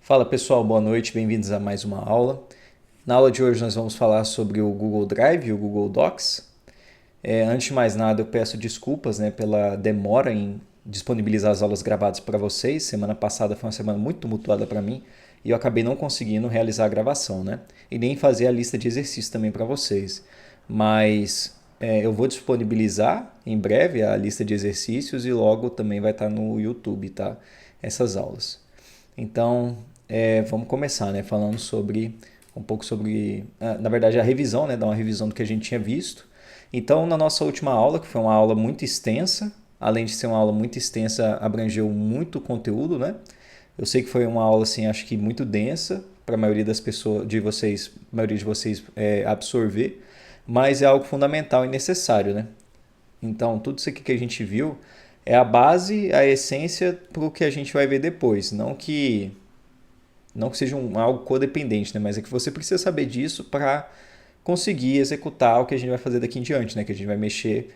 Fala pessoal, boa noite, bem-vindos a mais uma aula. Na aula de hoje nós vamos falar sobre o Google Drive e o Google Docs. Antes de mais nada, eu peço desculpas, pela demora em disponibilizar as aulas gravadas para vocês. Semana passada foi uma semana muito tumultuada para mim e eu acabei não conseguindo realizar a gravação, e nem fazer a lista de exercícios também para vocês. Mas eu vou disponibilizar em breve a lista de exercícios e logo também vai estar no YouTube, tá? Essas aulas. Então, vamos começar, falando sobre um pouco sobre, na verdade, a revisão, dar uma revisão do que a gente tinha visto. Então, na nossa última aula, que foi uma aula muito extensa, além de ser uma aula muito extensa, abrangeu muito conteúdo, Eu sei que foi uma aula, assim, acho que muito densa para a maioria das pessoas, maioria de vocês absorver, mas é algo fundamental e necessário, Então, tudo isso aqui que a gente viu é a base, a essência para o que a gente vai ver depois. Não que seja algo codependente, mas é que você precisa saber disso para conseguir executar o que a gente vai fazer daqui em diante, Que a gente vai mexer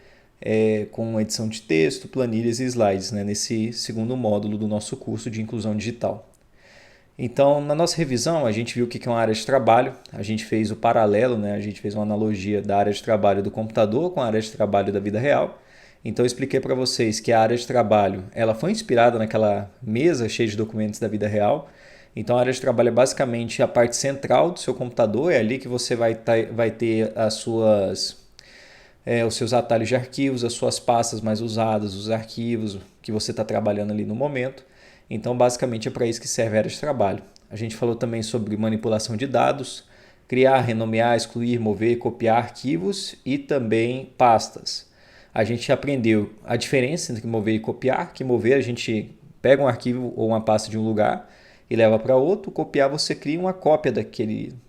com edição de texto, planilhas e slides, nesse segundo módulo do nosso curso de inclusão digital. Então, na nossa revisão, a gente viu o que é uma área de trabalho, a gente fez o paralelo, a gente fez uma analogia da área de trabalho do computador com a área de trabalho da vida real. Então, eu expliquei para vocês que a área de trabalho ela foi inspirada naquela mesa cheia de documentos da vida real. Então, a área de trabalho é basicamente a parte central do seu computador, é ali que você vai ter os seus atalhos de arquivos, as suas pastas mais usadas, os arquivos que você está trabalhando ali no momento. Então, basicamente, é para isso que serve a área de trabalho. A gente falou também sobre manipulação de dados, criar, renomear, excluir, mover, copiar arquivos e também pastas. A gente aprendeu a diferença entre mover e copiar, que mover a gente pega um arquivo ou uma pasta de um lugar e leva para outro, copiar você cria uma cópia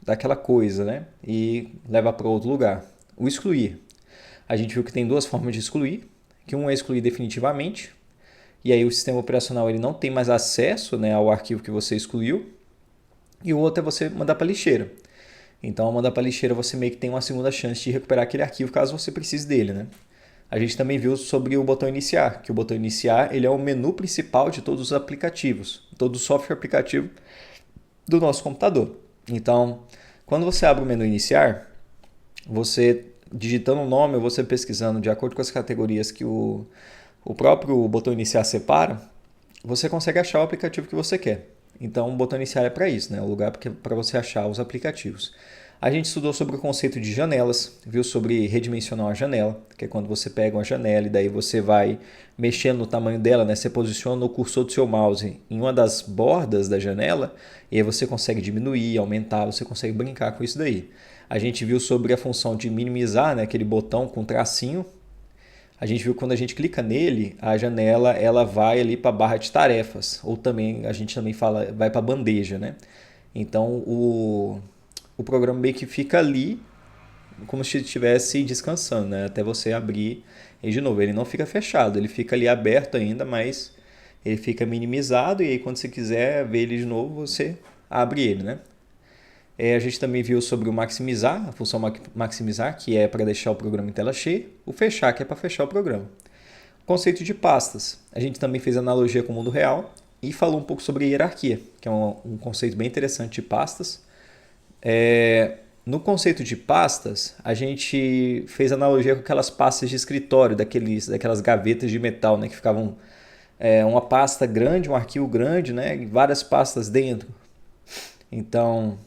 daquela coisa, e leva para outro lugar. O excluir. A gente viu que tem duas formas de excluir, que um é excluir definitivamente, e aí o sistema operacional ele não tem mais acesso ao arquivo que você excluiu, e o outro é você mandar para a lixeira. Então, ao mandar para a lixeira, você meio que tem uma segunda chance de recuperar aquele arquivo caso você precise dele, A gente também viu sobre o botão iniciar, que o botão iniciar ele é o menu principal de todos os aplicativos, todo o software aplicativo do nosso computador. Então, quando você abre o menu iniciar, você digitando o nome ou você pesquisando de acordo com as categorias que o próprio botão iniciar separa, você consegue achar o aplicativo que você quer. Então, o botão iniciar é para isso, o lugar para você achar os aplicativos. A gente estudou sobre o conceito de janelas, viu sobre redimensionar uma janela, que é quando você pega uma janela e daí você vai mexendo no tamanho dela, Você posiciona o cursor do seu mouse em uma das bordas da janela e aí você consegue diminuir, aumentar, você consegue brincar com isso daí. A gente viu sobre a função de minimizar, aquele botão com tracinho. A gente viu que quando a gente clica nele, a janela ela vai ali para a barra de tarefas, ou também a gente também fala vai para a bandeja, Então o programa meio que fica ali como se estivesse descansando, até você abrir e de novo ele não fica fechado, ele fica ali aberto ainda, mas ele fica minimizado e aí quando você quiser ver ele de novo você abre ele, A gente também viu sobre o maximizar, a função maximizar, que é para deixar o programa em tela cheia, o fechar, que é para fechar o programa. Conceito de pastas. A gente também fez analogia com o mundo real e falou um pouco sobre hierarquia, que é um conceito bem interessante de pastas. No conceito de pastas, a gente fez analogia com aquelas pastas de escritório, daquelas gavetas de metal, que ficavam uma pasta grande, um arquivo grande, e várias pastas dentro. Então,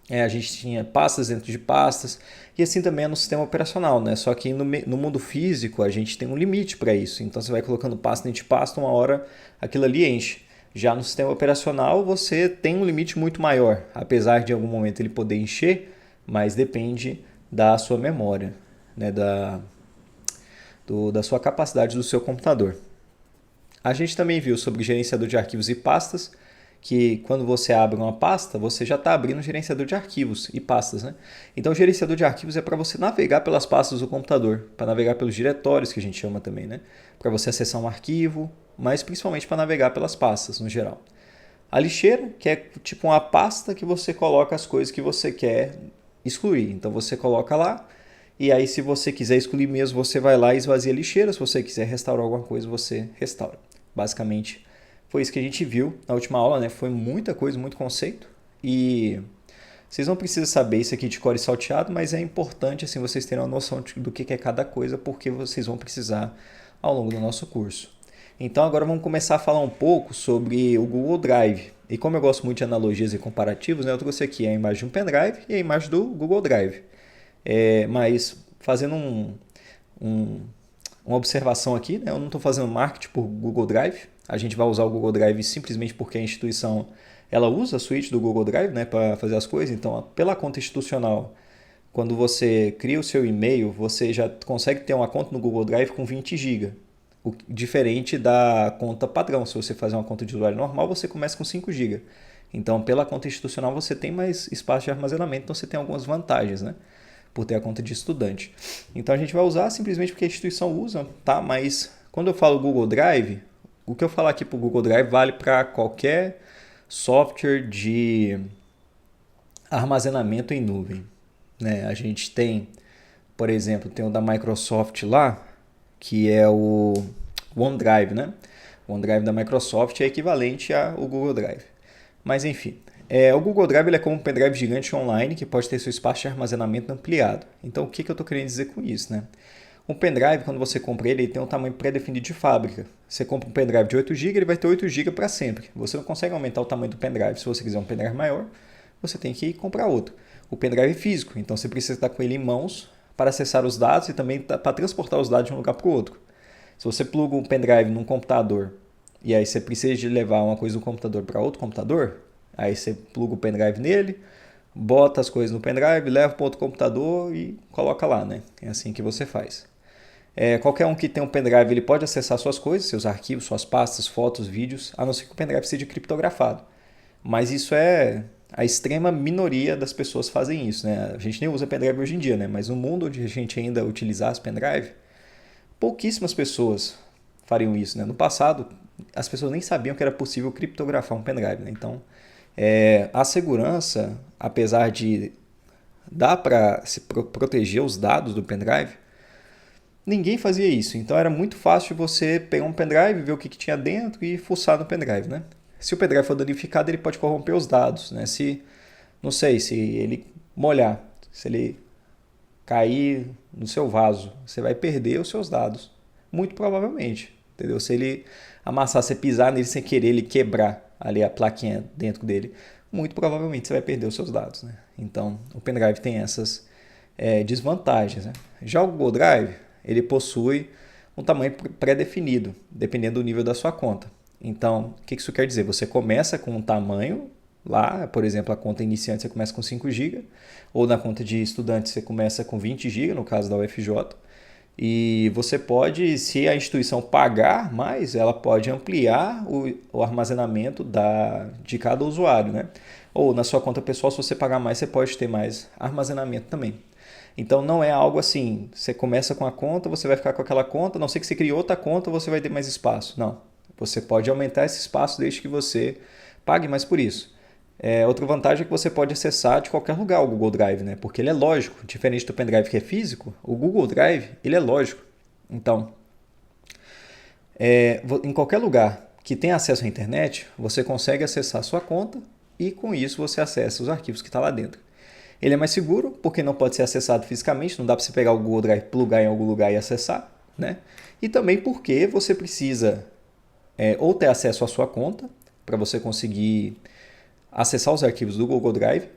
a gente tinha pastas dentro de pastas, e assim também é no sistema operacional, Só que no mundo físico a gente tem um limite para isso. Então você vai colocando pasta dentro de pasta, uma hora aquilo ali enche. Já no sistema operacional você tem um limite muito maior, apesar de em algum momento ele poder encher, mas depende da sua memória, da sua capacidade do seu computador. A gente também viu sobre gerenciador de arquivos e pastas, que quando você abre uma pasta, você já está abrindo um gerenciador de arquivos e pastas. Então, o gerenciador de arquivos é para você navegar pelas pastas do computador, para navegar pelos diretórios, que a gente chama também, para você acessar um arquivo, mas principalmente para navegar pelas pastas no geral. A lixeira, que é tipo uma pasta que você coloca as coisas que você quer excluir. Então, você coloca lá, e aí se você quiser excluir mesmo, você vai lá e esvazia a lixeira. Se você quiser restaurar alguma coisa, você restaura. Basicamente, foi isso que a gente viu na última aula, né? Foi muita coisa, muito conceito. E vocês não precisam saber isso aqui de cor e salteado, mas é importante assim vocês terem uma noção do que é cada coisa, porque vocês vão precisar ao longo do nosso curso. Então agora vamos começar a falar um pouco sobre o Google Drive. E como eu gosto muito de analogias e comparativos, né, eu trouxe aqui a imagem de um pendrive e a imagem do Google Drive. Mas fazendo uma observação aqui, né, eu não estou fazendo marketing por Google Drive. A gente vai usar o Google Drive simplesmente porque a instituição ela usa a suíte do Google Drive, né, para fazer as coisas. Então, pela conta institucional, quando você cria o seu e-mail, você já consegue ter uma conta no Google Drive com 20 GB. Diferente da conta padrão. Se você fazer uma conta de usuário normal, você começa com 5 GB. Então, pela conta institucional, você tem mais espaço de armazenamento, então você tem algumas vantagens, né? Por ter a conta de estudante. Então, a gente vai usar simplesmente porque a instituição usa, tá? Mas quando eu falo Google Drive, o que eu falar aqui para o Google Drive vale para qualquer software de armazenamento em nuvem, né? A gente tem, por exemplo, tem o da Microsoft lá, que é o OneDrive, né? O OneDrive da Microsoft é equivalente ao Google Drive. Mas enfim, o Google Drive ele é como um pendrive gigante online que pode ter seu espaço de armazenamento ampliado. Então o que eu estou querendo dizer com isso, né? Um pendrive, quando você compra ele tem um tamanho pré-definido de fábrica. Você compra um pendrive de 8 GB, ele vai ter 8 GB para sempre. Você não consegue aumentar o tamanho do pendrive. Se você quiser um pendrive maior, você tem que comprar outro. O pendrive é físico, então você precisa estar com ele em mãos para acessar os dados e também para transportar os dados de um lugar para o outro. Se você pluga um pendrive num computador e aí você precisa de levar uma coisa do computador para outro computador, aí você pluga o pendrive nele, bota as coisas no pendrive, leva para outro computador e coloca lá, né? É assim que você faz. Qualquer um que tem um pendrive ele pode acessar suas coisas, seus arquivos, suas pastas, fotos, vídeos, a não ser que o pendrive seja criptografado. Mas isso é a extrema minoria das pessoas fazem isso, né? A gente nem usa pendrive hoje em dia, né? Mas no mundo onde a gente ainda utilizasse pendrive, pouquíssimas pessoas fariam isso, né? No passado, as pessoas nem sabiam que era possível criptografar um pendrive, né? Então, a segurança, apesar de dar para se proteger os dados do pendrive, ninguém fazia isso. Então, era muito fácil você pegar um pendrive, ver o que tinha dentro e fuçar no pendrive, né? Se o pendrive for danificado, ele pode corromper os dados, né? Não sei, se ele molhar, se ele cair no seu vaso, você vai perder os seus dados, muito provavelmente, entendeu? Se ele amassar, você pisar nele sem querer, ele quebrar ali a plaquinha dentro dele, muito provavelmente você vai perder os seus dados, né? Então, o pendrive tem essas desvantagens, né? Já o Google Drive, ele possui um tamanho pré-definido, dependendo do nível da sua conta. Então, o que isso quer dizer? Você começa com um tamanho lá, por exemplo, a conta iniciante você começa com 5 GB, ou na conta de estudante você começa com 20 GB, no caso da UFJ, e você pode, se a instituição pagar mais, ela pode ampliar o armazenamento de cada usuário, né? Ou na sua conta pessoal, se você pagar mais, você pode ter mais armazenamento também. Então não é algo assim, você começa com a conta, você vai ficar com aquela conta, a não ser que você crie outra conta, você vai ter mais espaço. Não. Você pode aumentar esse espaço desde que você pague mais por isso. Outra vantagem é que você pode acessar de qualquer lugar o Google Drive, né? Porque ele é lógico. Diferente do pendrive que é físico, o Google Drive ele é lógico. Então, em qualquer lugar que tenha acesso à internet, você consegue acessar a sua conta e com isso você acessa os arquivos que estão lá dentro. Ele é mais seguro porque não pode ser acessado fisicamente, não dá para você pegar o Google Drive, plugar em algum lugar e acessar, né? E também porque você precisa ou ter acesso à sua conta, para você conseguir acessar os arquivos do Google Drive,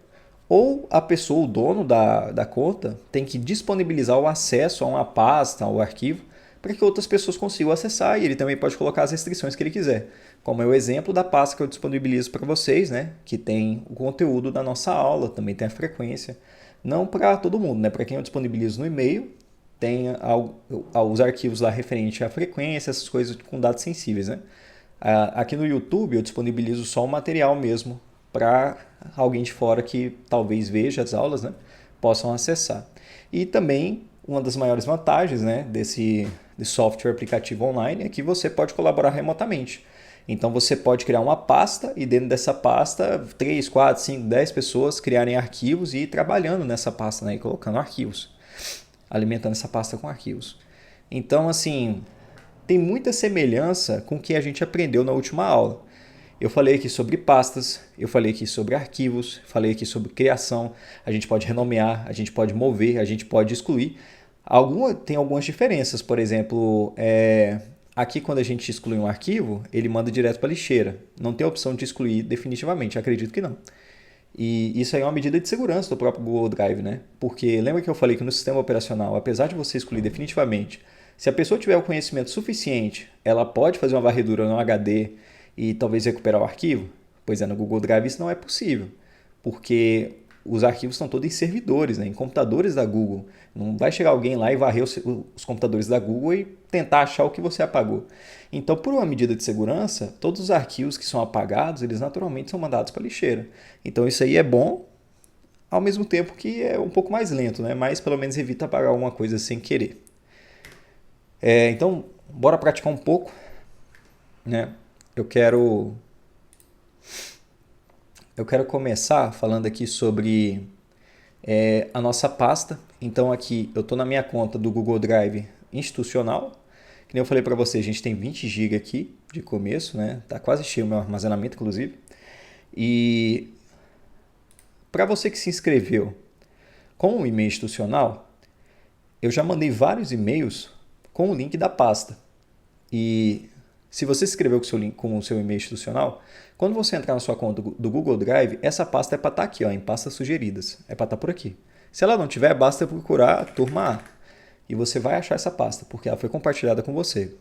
ou a pessoa, o dono da conta, tem que disponibilizar o acesso a uma pasta, ao arquivo, para que outras pessoas consigam acessar, e ele também pode colocar as restrições que ele quiser. Como é o exemplo da pasta que eu disponibilizo para vocês, né? Que tem o conteúdo da nossa aula, também tem a frequência. Não para todo mundo, né? Para quem eu disponibilizo no e-mail, tem os arquivos lá referente à frequência, essas coisas com dados sensíveis, né? Aqui no YouTube eu disponibilizo só o material mesmo para alguém de fora que talvez veja as aulas, né, possam acessar. E também uma das maiores vantagens, né, desse software aplicativo online é que você pode colaborar remotamente. Então você pode criar uma pasta e dentro dessa pasta 3, 4, 5, 10 pessoas criarem arquivos e ir trabalhando nessa pasta, né, e colocando arquivos, alimentando essa pasta com arquivos. Então, assim, tem muita semelhança com o que a gente aprendeu na última aula. Eu falei aqui sobre pastas, eu falei aqui sobre arquivos, falei aqui sobre criação, a gente pode renomear, a gente pode mover, a gente pode excluir. Tem algumas diferenças, por exemplo, aqui quando a gente exclui um arquivo, ele manda direto para a lixeira. Não tem a opção de excluir definitivamente, acredito que não. E isso aí é uma medida de segurança do próprio Google Drive, né? Porque lembra que eu falei que no sistema operacional, apesar de você excluir definitivamente, se a pessoa tiver o conhecimento suficiente, ela pode fazer uma varredura no HD e talvez recuperar o arquivo? Pois é, no Google Drive isso não é possível, porque os arquivos estão todos em servidores, né? Em computadores da Google. Não vai chegar alguém lá e varrer os computadores da Google e tentar achar o que você apagou. Então, por uma medida de segurança, todos os arquivos que são apagados, eles naturalmente são mandados para a lixeira. Então, isso aí é bom, ao mesmo tempo que é um pouco mais lento, né? Mas pelo menos evita apagar alguma coisa sem querer. Então, bora praticar um pouco, né? Eu quero começar falando aqui sobre a nossa pasta. Então aqui eu estou na minha conta do Google Drive institucional. Que nem eu falei para você, a gente tem 20 GB aqui de começo, né? Tá quase cheio o meu armazenamento, inclusive. E para você que se inscreveu com o e-mail institucional, eu já mandei vários e-mails com o link da pasta. E se você se inscreveu com o seu e-mail institucional, quando você entrar na sua conta do Google Drive, essa pasta é para estar aqui, ó, em pastas sugeridas. É para estar por aqui. Se ela não tiver, basta procurar a turma A. E você vai achar essa pasta, porque ela foi compartilhada com você.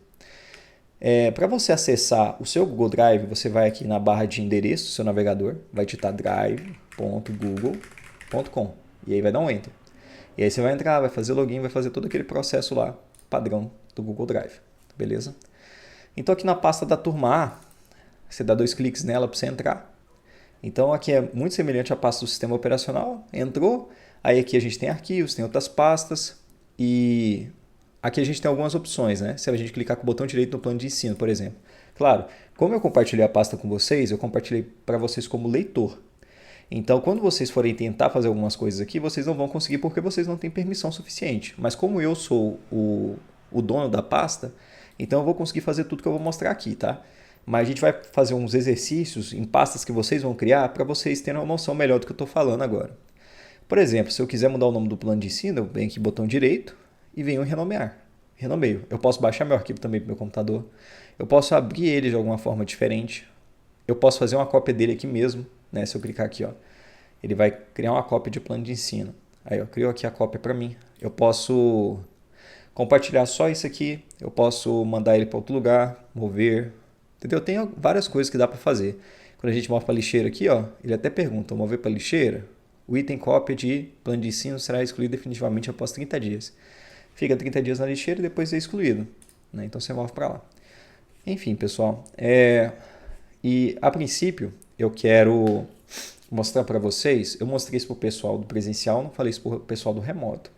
Para você acessar o seu Google Drive, você vai aqui na barra de endereço do seu navegador, vai digitar drive.google.com e aí vai dar um Enter. E aí você vai entrar, vai fazer login, vai fazer todo aquele processo lá, padrão do Google Drive. Beleza? Então aqui na pasta da turma A, você dá 2 cliques nela para você entrar. Então aqui é muito semelhante à pasta do sistema operacional. Entrou, aí aqui a gente tem arquivos, tem outras pastas e aqui a gente tem algumas opções, né? Se a gente clicar com o botão direito no plano de ensino, por exemplo. Claro, como eu compartilhei a pasta com vocês, eu compartilhei para vocês como leitor. Então, quando vocês forem tentar fazer algumas coisas aqui, vocês não vão conseguir porque vocês não têm permissão suficiente. Mas como eu sou o dono da pasta, então eu vou conseguir fazer tudo que eu vou mostrar aqui, tá? Mas a gente vai fazer uns exercícios em pastas que vocês vão criar para vocês terem uma noção melhor do que eu estou falando agora. Por exemplo, se eu quiser mudar o nome do plano de ensino, eu venho aqui botão direito e venho em renomear. Renomeio. Eu posso baixar meu arquivo também para o meu computador. Eu posso abrir ele de alguma forma diferente. Eu posso fazer uma cópia dele aqui mesmo, né? Se eu clicar aqui, ó, ele vai criar uma cópia de plano de ensino. Aí eu crio aqui a cópia para mim. Eu posso compartilhar só isso aqui. Eu posso mandar ele para outro lugar, mover. Entendeu? Tem várias coisas que dá para fazer. Quando a gente move para a lixeira aqui, ó, ele até pergunta, mover para a lixeira? O item cópia de plano de ensino será excluído definitivamente após 30 dias. Fica 30 dias na lixeira e depois é excluído, né? Então você move para lá. Enfim, pessoal. E a princípio, eu quero mostrar para vocês, eu mostrei isso para o pessoal do presencial, não falei isso para o pessoal do remoto.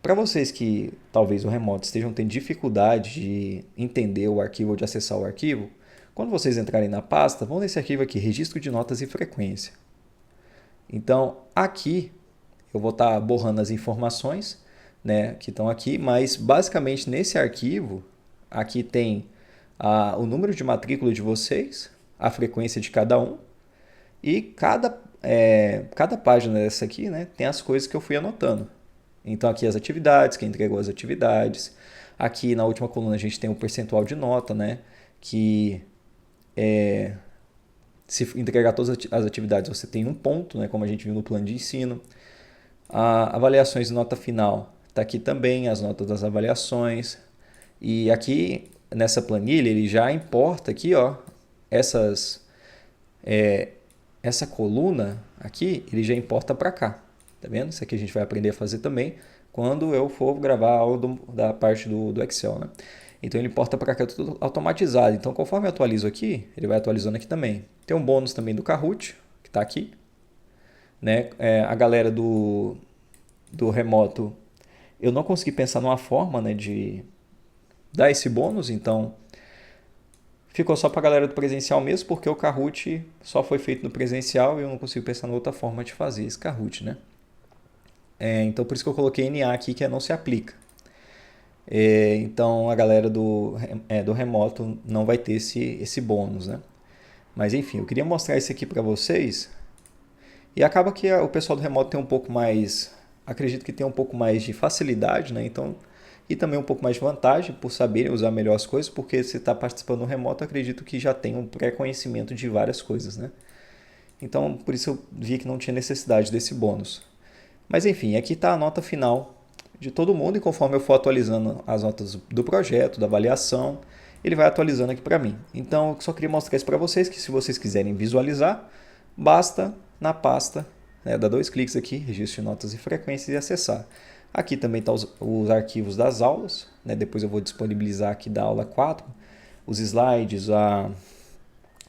Para vocês que talvez o remoto estejam tendo dificuldade de entender o arquivo ou de acessar o arquivo, quando vocês entrarem na pasta, vão nesse arquivo aqui, registro de notas e frequência. Então, aqui eu vou estar borrando as informações, né, que estão aqui, mas basicamente nesse arquivo, aqui tem o número de matrícula de vocês, a frequência de cada um, e cada página dessa aqui, né, tem as coisas que eu fui anotando. Então aqui as atividades, quem entregou as atividades. Aqui na última coluna a gente tem o percentual de nota, né, que se entregar todas as atividades você tem 1 ponto, né, como a gente viu no plano de ensino. Avaliações de nota final, está aqui também as notas das avaliações. E aqui nessa planilha ele já importa aqui, ó, essa coluna aqui, ele já importa para cá. Tá vendo? Isso aqui a gente vai aprender a fazer também quando eu for gravar a aula da parte do Excel, né? Então ele importa para cá tudo automatizado. Então conforme eu atualizo aqui, ele vai atualizando aqui também. Tem um bônus também do Kahoot, que está aqui, né? A galera do remoto, eu não consegui pensar numa forma, né, de dar esse bônus, então ficou só para a galera do presencial mesmo, porque o Kahoot só foi feito no presencial e eu não consigo pensar em outra forma de fazer esse Kahoot, né? Então por isso que eu coloquei NA aqui, que não se aplica. Então a galera do remoto não vai ter esse bônus, né? Mas enfim, eu queria mostrar isso aqui para vocês. E acaba que o pessoal do remoto tem um pouco mais, acredito que tem um pouco mais de facilidade, né? Então, e também um pouco mais de vantagem por saberem usar melhor as coisas, porque se está participando no remoto, acredito que já tem um pré-conhecimento de várias coisas, né? Então, por isso eu vi que não tinha necessidade desse bônus. Mas enfim, aqui está a nota final de todo mundo e conforme eu for atualizando as notas do projeto, da avaliação, ele vai atualizando aqui para mim. Então, eu só queria mostrar isso para vocês, que se vocês quiserem visualizar, basta na pasta, né, dar 2 cliques aqui, registro de notas e frequências e acessar. Aqui também estão os arquivos das aulas, né, depois eu vou disponibilizar aqui da aula 4, os slides, a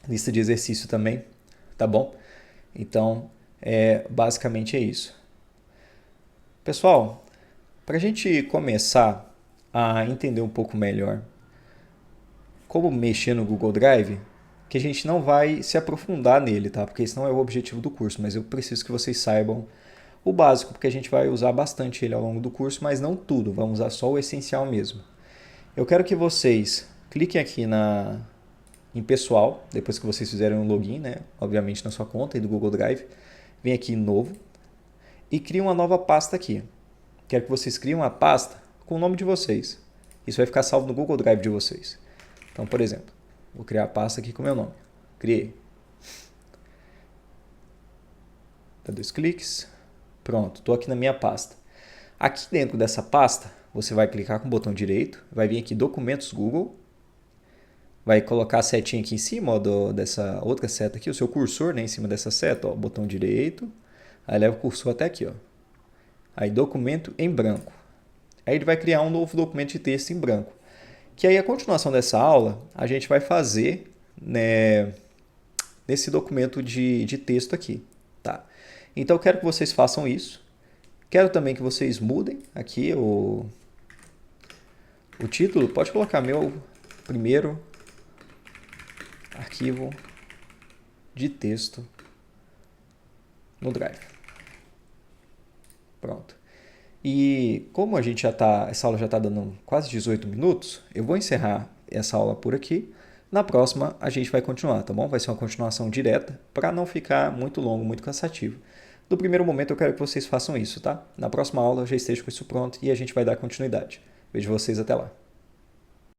lista de exercício também, tá bom? Então, basicamente é isso. Pessoal, para a gente começar a entender um pouco melhor como mexer no Google Drive, que a gente não vai se aprofundar nele, tá? Porque esse não é o objetivo do curso, mas eu preciso que vocês saibam o básico, porque a gente vai usar bastante ele ao longo do curso, mas não tudo, vamos usar só o essencial mesmo. Eu quero que vocês cliquem aqui em pessoal, depois que vocês fizerem um login, né? Obviamente na sua conta e do Google Drive, vem aqui em novo e criem uma nova pasta aqui. Quero que vocês criem uma pasta com o nome de vocês. Isso vai ficar salvo no Google Drive de vocês. Então, por exemplo, vou criar a pasta aqui com o meu nome. Criei. Dá 2 cliques. Pronto, estou aqui na minha pasta. Aqui dentro dessa pasta, você vai clicar com o botão direito, vai vir aqui Documentos Google, vai colocar a setinha aqui em cima dessa outra seta aqui, o seu cursor, né, em cima dessa seta, ó, botão direito, aí leva o cursor até aqui, ó. Aí documento em branco. Aí ele vai criar um novo documento de texto em branco. Que aí a continuação dessa aula a gente vai fazer, né, nesse documento de texto aqui, tá? Então eu quero que vocês façam isso. Quero também que vocês mudem aqui o título. Pode colocar meu primeiro arquivo de texto no Drive. Pronto. E como a gente essa aula já está dando quase 18 minutos, eu vou encerrar essa aula por aqui. Na próxima a gente vai continuar, tá bom? Vai ser uma continuação direta para não ficar muito longo, muito cansativo. No primeiro momento eu quero que vocês façam isso, tá? Na próxima aula eu já esteja com isso pronto e a gente vai dar continuidade. Vejo vocês até lá.